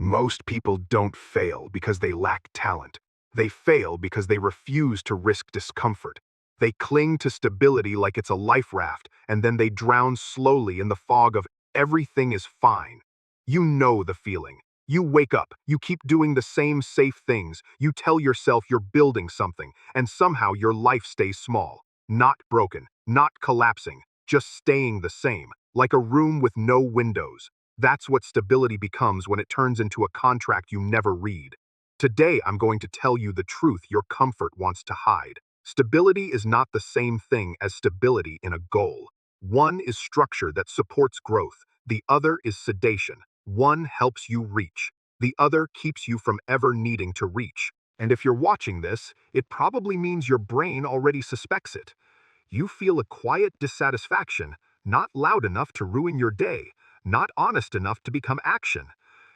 Most people don't fail because they lack talent. They fail because they refuse to risk discomfort. They cling to stability like it's a life raft, and then they drown slowly in the fog of everything is fine. You know the feeling. You wake up, you keep doing the same safe things, you tell yourself you're building something, and somehow your life stays small. Not broken, not collapsing, just staying the same, like a room with no windows. That's what stability becomes when it turns into a contract you never read. Today, I'm going to tell you the truth your comfort wants to hide. Stability is not the same thing as stability in a goal. One is structure that supports growth. The other is sedation. One helps you reach. The other keeps you from ever needing to reach. And if you're watching this, it probably means your brain already suspects it. You feel a quiet dissatisfaction, not loud enough to ruin your day, not honest enough to become action.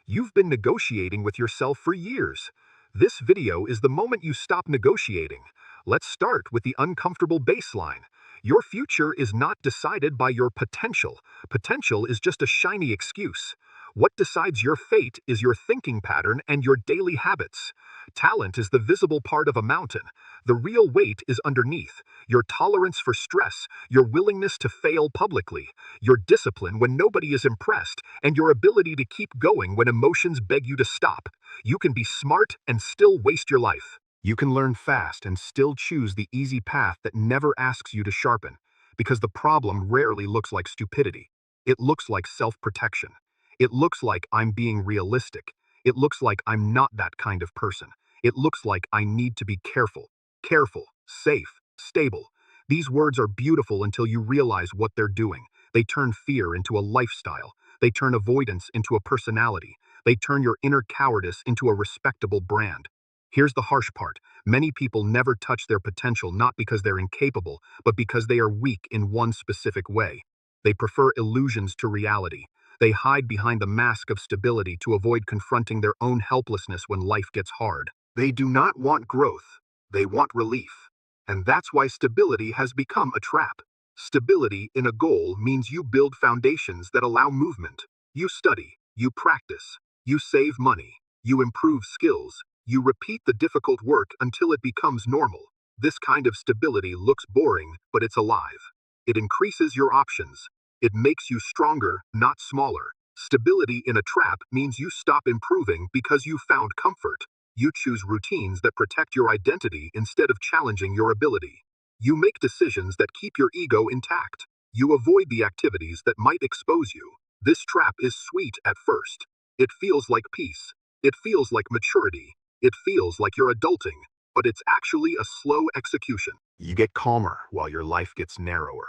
You've been negotiating with yourself for years. This video is the moment you stop negotiating. Let's start with the uncomfortable baseline. Your future is not decided by your potential. Potential is just a shiny excuse. What decides your fate is your thinking pattern and your daily habits. Talent is the visible part of a mountain. The real weight is underneath. Your tolerance for stress, your willingness to fail publicly, your discipline when nobody is impressed, and your ability to keep going when emotions beg you to stop. You can be smart and still waste your life. You can learn fast and still choose the easy path that never asks you to sharpen, because the problem rarely looks like stupidity. It looks like self-protection. It looks like I'm being realistic. It looks like I'm not that kind of person. It looks like I need to be careful. Careful, safe, stable. These words are beautiful until you realize what they're doing. They turn fear into a lifestyle. They turn avoidance into a personality. They turn your inner cowardice into a respectable brand. Here's the harsh part. Many people never touch their potential not because they're incapable, but because they are weak in one specific way. They prefer illusions to reality. They hide behind the mask of stability to avoid confronting their own helplessness when life gets hard. They do not want growth. They want relief. And that's why stability has become a trap. Stability in a goal means you build foundations that allow movement. You study, you practice, you save money, you improve skills, you repeat the difficult work until it becomes normal. This kind of stability looks boring, but it's alive. It increases your options. It makes you stronger, not smaller. Stability in a trap means you stop improving because you found comfort. You choose routines that protect your identity instead of challenging your ability. You make decisions that keep your ego intact. You avoid the activities that might expose you. This trap is sweet at first. It feels like peace. It feels like maturity. It feels like you're adulting. But it's actually a slow execution. You get calmer while your life gets narrower.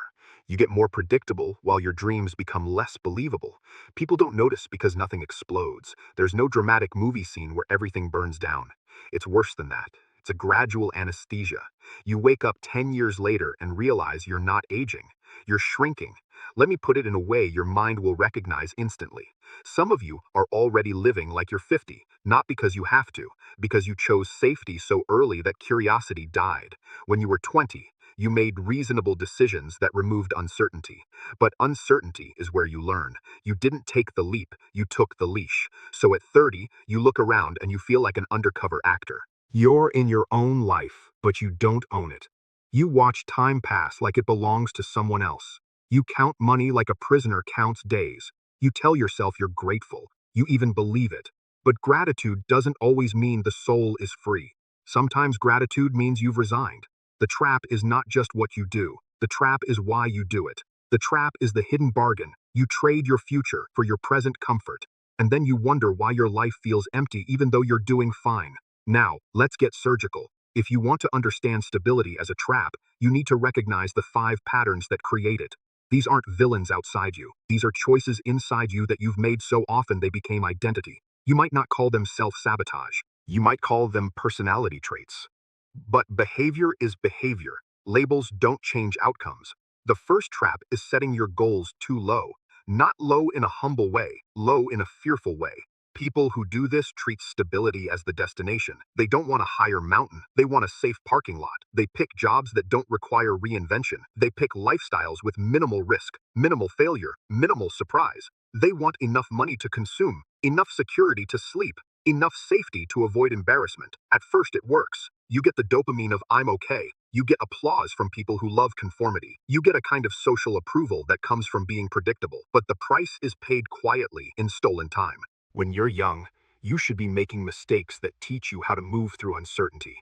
You get more predictable while your dreams become less believable. People don't notice because nothing explodes. There's no dramatic movie scene where everything burns down. It's worse than that. It's a gradual anesthesia. You wake up 10 years later and realize you're not aging. You're shrinking. Let me put it in a way your mind will recognize instantly. Some of you are already living like you're 50, not because you have to, because you chose safety so early that curiosity died. When you were 20, you made reasonable decisions that removed uncertainty. But uncertainty is where you learn. You didn't take the leap, you took the leash. So at 30, you look around and you feel like an undercover actor. You're in your own life, but you don't own it. You watch time pass like it belongs to someone else. You count money like a prisoner counts days. You tell yourself you're grateful. You even believe it. But gratitude doesn't always mean the soul is free. Sometimes gratitude means you've resigned. The trap is not just what you do. The trap is why you do it. The trap is the hidden bargain. You trade your future for your present comfort. And then you wonder why your life feels empty even though you're doing fine. Now, let's get surgical. If you want to understand stability as a trap, you need to recognize the 5 patterns that create it. These aren't villains outside you. These are choices inside you that you've made so often they became identity. You might not call them self-sabotage. You might call them personality traits. But behavior is behavior. Labels don't change outcomes. The first trap is setting your goals too low. Not low in a humble way, low in a fearful way. People who do this treat stability as the destination. They don't want a higher mountain. They want a safe parking lot. They pick jobs that don't require reinvention. They pick lifestyles with minimal risk, minimal failure, minimal surprise. They want enough money to consume, enough security to sleep, enough safety to avoid embarrassment. At first it works. You get the dopamine of "I'm okay." You get applause from people who love conformity. You get a kind of social approval that comes from being predictable. But the price is paid quietly in stolen time. When you're young, you should be making mistakes that teach you how to move through uncertainty.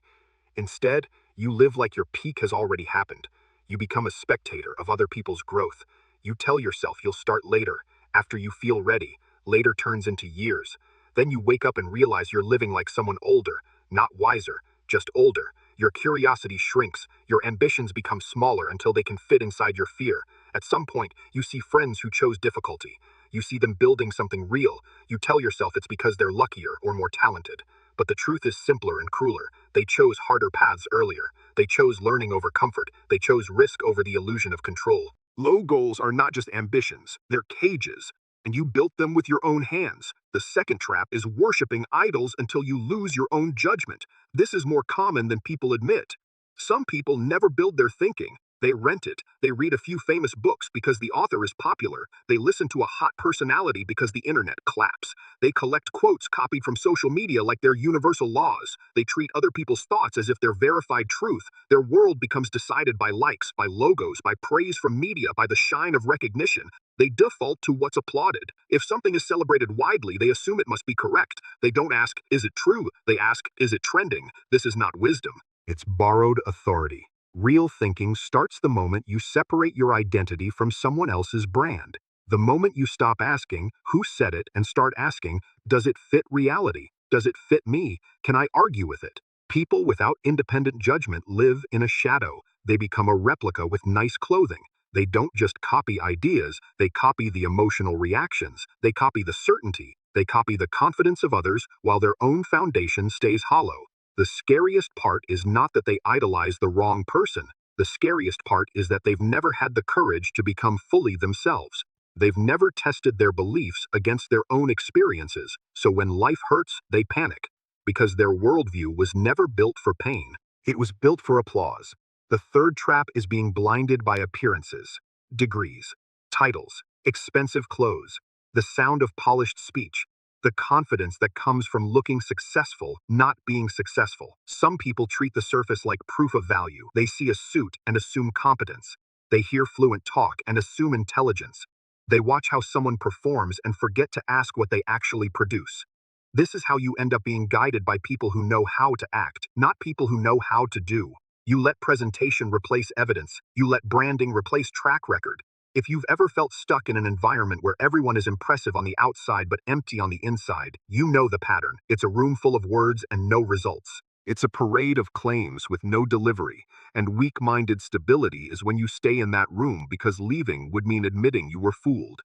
Instead, you live like your peak has already happened. You become a spectator of other people's growth. You tell yourself you'll start later, after you feel ready. Later turns into years. Then you wake up and realize you're living like someone older, not wiser, just older. Your curiosity shrinks, your ambitions become smaller until they can fit inside your fear. At some point, you see friends who chose difficulty. You see them building something real. You tell yourself it's because they're luckier or more talented. But the truth is simpler and crueler. They chose harder paths earlier. They chose learning over comfort. They chose risk over the illusion of control. Low goals are not just ambitions, they're cages, and you built them with your own hands. The second trap is worshiping idols until you lose your own judgment. This is more common than people admit. Some people never build their thinking. They rent it. They read a few famous books because the author is popular. They listen to a hot personality because the internet claps. They collect quotes copied from social media like they're universal laws. They treat other people's thoughts as if they're verified truth. Their world becomes decided by likes, by logos, by praise from media, by the shine of recognition. They default to what's applauded. If something is celebrated widely, they assume it must be correct. They don't ask, is it true? They ask, is it trending? This is not wisdom. It's borrowed authority. Real thinking starts the moment you separate your identity from someone else's brand. The moment you stop asking, who said it, and start asking, does it fit reality? Does it fit me? Can I argue with it? People without independent judgment live in a shadow. They become a replica with nice clothing. They don't just copy ideas, they copy the emotional reactions. They copy the certainty. They copy the confidence of others while their own foundation stays hollow. The scariest part is not that they idolize the wrong person. The scariest part is that they've never had the courage to become fully themselves. They've never tested their beliefs against their own experiences, so when life hurts, they panic. Because their worldview was never built for pain. It was built for applause. The third trap is being blinded by appearances. Degrees, titles, expensive clothes, the sound of polished speech. The confidence that comes from looking successful, not being successful. Some people treat the surface like proof of value. They see a suit and assume competence. They hear fluent talk and assume intelligence. They watch how someone performs and forget to ask what they actually produce. This is how you end up being guided by people who know how to act, not people who know how to do. You let presentation replace evidence. You let branding replace track record. If you've ever felt stuck in an environment where everyone is impressive on the outside but empty on the inside, you know the pattern. It's a room full of words and no results. It's a parade of claims with no delivery, and weak-minded stability is when you stay in that room because leaving would mean admitting you were fooled.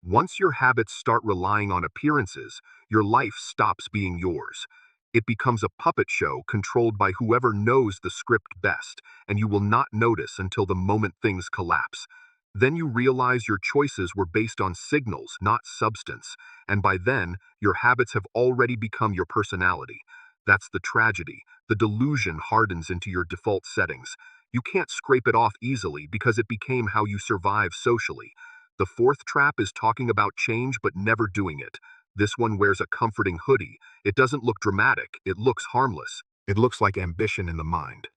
Once your habits start relying on appearances, your life stops being yours. It becomes a puppet show controlled by whoever knows the script best, and you will not notice until the moment things collapse. Then you realize your choices were based on signals, not substance, and by then, your habits have already become your personality. That's the tragedy. The delusion hardens into your default settings. You can't scrape it off easily because it became how you survive socially. The fourth trap is talking about change but never doing it. This one wears a comforting hoodie. It doesn't look dramatic, it looks harmless. It looks like ambition in the mind.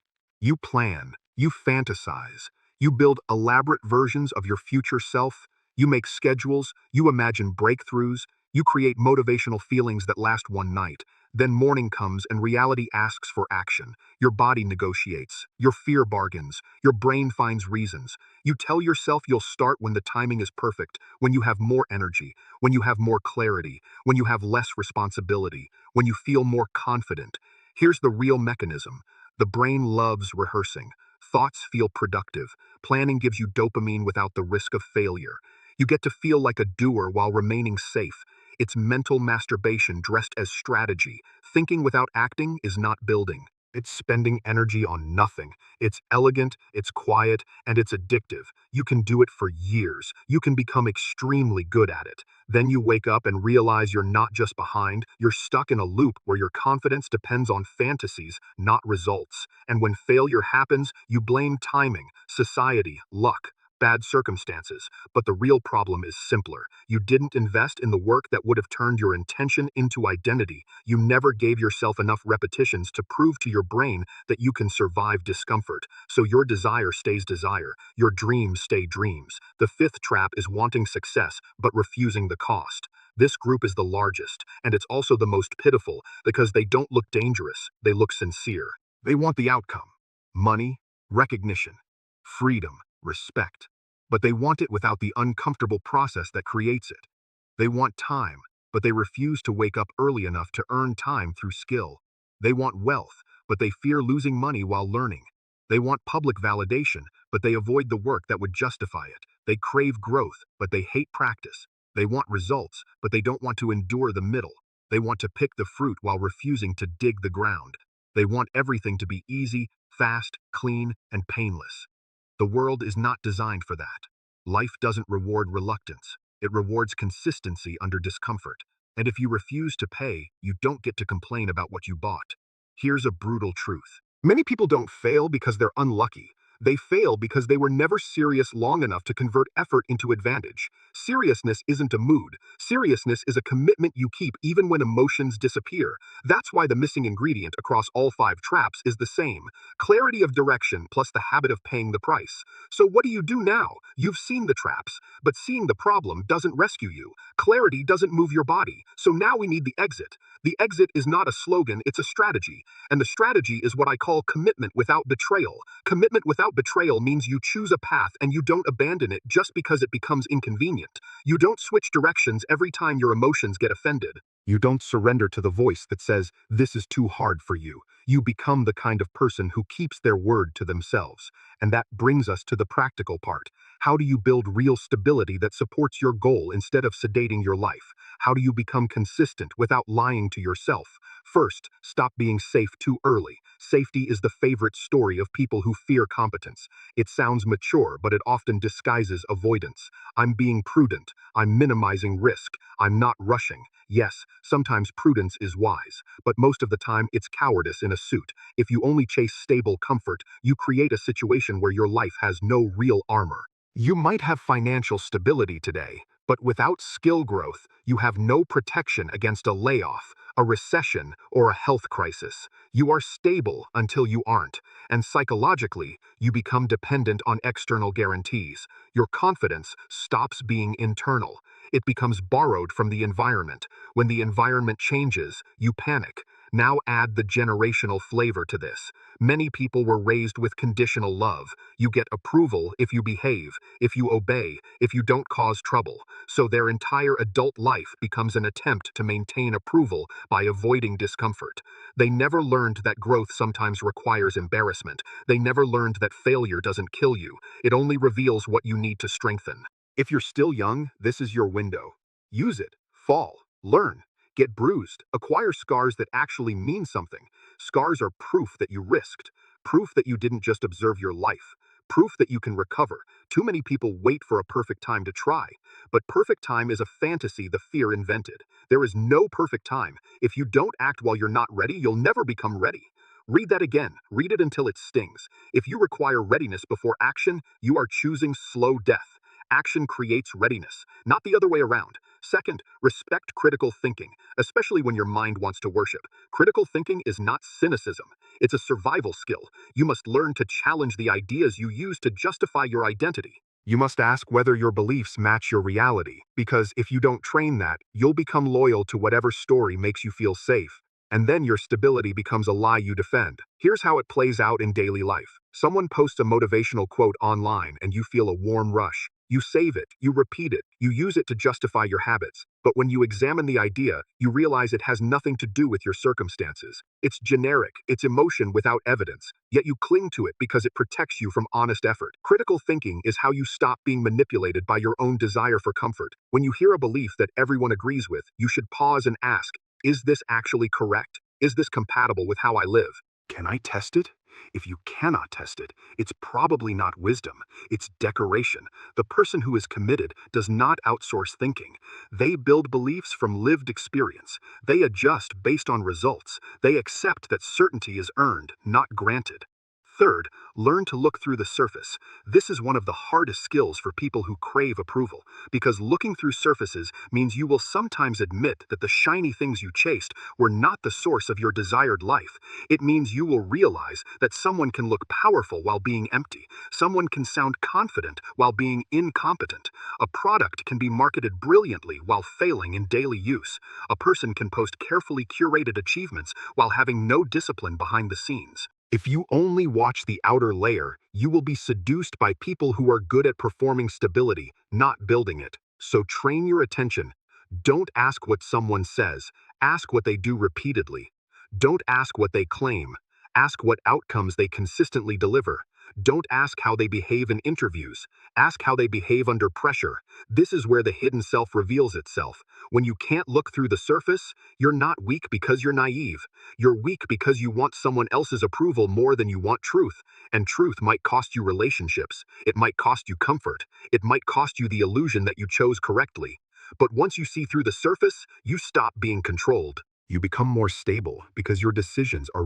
You plan, you fantasize, you build elaborate versions of your future self, you make schedules, you imagine breakthroughs, you create motivational feelings that last one night. Then morning comes and reality asks for action. Your body negotiates, your fear bargains, your brain finds reasons. You tell yourself you'll start when the timing is perfect, when you have more energy, when you have more clarity, when you have less responsibility, when you feel more confident. Here's the real mechanism. The brain loves rehearsing. Thoughts feel productive. Planning gives you dopamine without the risk of failure. You get to feel like a doer while remaining safe. It's mental masturbation dressed as strategy. Thinking without acting is not building. It's spending energy on nothing. It's elegant, it's quiet, and it's addictive. You can do it for years. You can become extremely good at it. Then you wake up and realize you're not just behind, you're stuck in a loop where your confidence depends on fantasies, not results. And when failure happens, you blame timing, society, luck. bad circumstances, but the real problem is simpler. You didn't invest in the work that would have turned your intention into identity. You never gave yourself enough repetitions to prove to your brain that you can survive discomfort. So your desire stays desire, your dreams stay dreams. The fifth trap is wanting success, but refusing the cost. This group is the largest, and it's also the most pitiful because they don't look dangerous, they look sincere. They want the outcome: money, recognition, freedom, respect. But they want it without the uncomfortable process that creates it. They want time, but they refuse to wake up early enough to earn time through skill. They want wealth, but they fear losing money while learning. They want public validation, but they avoid the work that would justify it. They crave growth, but they hate practice. They want results, but they don't want to endure the middle. They want to pick the fruit while refusing to dig the ground. They want everything to be easy, fast, clean, and painless. The world is not designed for that. Life doesn't reward reluctance. It rewards consistency under discomfort. And if you refuse to pay, you don't get to complain about what you bought. Here's a brutal truth. Many people don't fail because they're unlucky. They fail because they were never serious long enough to convert effort into advantage. Seriousness isn't a mood. Seriousness is a commitment you keep even when emotions disappear. That's why the missing ingredient across all five traps is the same: clarity of direction plus the habit of paying the price. So what do you do now? You've seen the traps, but seeing the problem doesn't rescue you. Clarity doesn't move your body. So now we need the exit. The exit is not a slogan, it's a strategy. And the strategy is what I call commitment without betrayal. Commitment without betrayal means you choose a path and you don't abandon it just because it becomes inconvenient. You don't switch directions every time your emotions get offended. You don't surrender to the voice that says, "This is too hard for you." You become the kind of person who keeps their word to themselves. And that brings us to the practical part. How do you build real stability that supports your goal instead of sedating your life? How do you become consistent without lying to yourself? First, stop being safe too early. Safety is the favorite story of people who fear competence. It sounds mature, but it often disguises avoidance. I'm being prudent. I'm minimizing risk. I'm not rushing. Yes, sometimes prudence is wise, but most of the time it's cowardice in a suit. If you only chase stable comfort, you create a situation where your life has no real armor. You might have financial stability today, but without skill growth, you have no protection against a layoff, a recession, or a health crisis. You are stable until you aren't, and psychologically, you become dependent on external guarantees. Your confidence stops being internal. It becomes borrowed from the environment. When the environment changes, you panic. Now add the generational flavor to this. Many people were raised with conditional love. You get approval if you behave, if you obey, if you don't cause trouble. So their entire adult life becomes an attempt to maintain approval by avoiding discomfort. They never learned that growth sometimes requires embarrassment. They never learned that failure doesn't kill you. It only reveals what you need to strengthen. If you're still young, this is your window. Use it. Fall. Learn. Get bruised. Acquire scars that actually mean something. Scars are proof that you risked. Proof that you didn't just observe your life. Proof that you can recover. Too many people wait for a perfect time to try. But perfect time is a fantasy the fear invented. There is no perfect time. If you don't act while you're not ready, you'll never become ready. Read that again. Read it until it stings. If you require readiness before action, you are choosing slow death. Action creates readiness, not the other way around. Second, respect critical thinking, especially when your mind wants to worship. Critical thinking is not cynicism. It's a survival skill. You must learn to challenge the ideas you use to justify your identity. You must ask whether your beliefs match your reality, because if you don't train that, you'll become loyal to whatever story makes you feel safe. And then your stability becomes a lie you defend. Here's how it plays out in daily life. Someone posts a motivational quote online and you feel a warm rush. You save it, you repeat it, you use it to justify your habits. But when you examine the idea, you realize it has nothing to do with your circumstances. It's generic, it's emotion without evidence, yet you cling to it because it protects you from honest effort. Critical thinking is how you stop being manipulated by your own desire for comfort. When you hear a belief that everyone agrees with, you should pause and ask, is this actually correct? Is this compatible with how I live? Can I test it? If you cannot test it, it's probably not wisdom, it's decoration. The person who is committed does not outsource thinking. They build beliefs from lived experience. They adjust based on results. They accept that certainty is earned, not granted. Third, learn to look through the surface. This is one of the hardest skills for people who crave approval, because looking through surfaces means you will sometimes admit that the shiny things you chased were not the source of your desired life. It means you will realize that someone can look powerful while being empty. Someone can sound confident while being incompetent. A product can be marketed brilliantly while failing in daily use. A person can post carefully curated achievements while having no discipline behind the scenes. If you only watch the outer layer, you will be seduced by people who are good at performing stability, not building it. So train your attention. Don't ask what someone says, ask what they do repeatedly. Don't ask what they claim, ask what outcomes they consistently deliver. Don't ask how they behave in interviews, ask how they behave under pressure. This is where the hidden self reveals itself. When you can't look through the surface, you're not weak because you're naive. You're weak because you want someone else's approval more than you want truth. And truth might cost you relationships. It might cost you comfort. It might cost you the illusion that you chose correctly. But once you see through the surface, you stop being controlled. You become more stable because your decisions are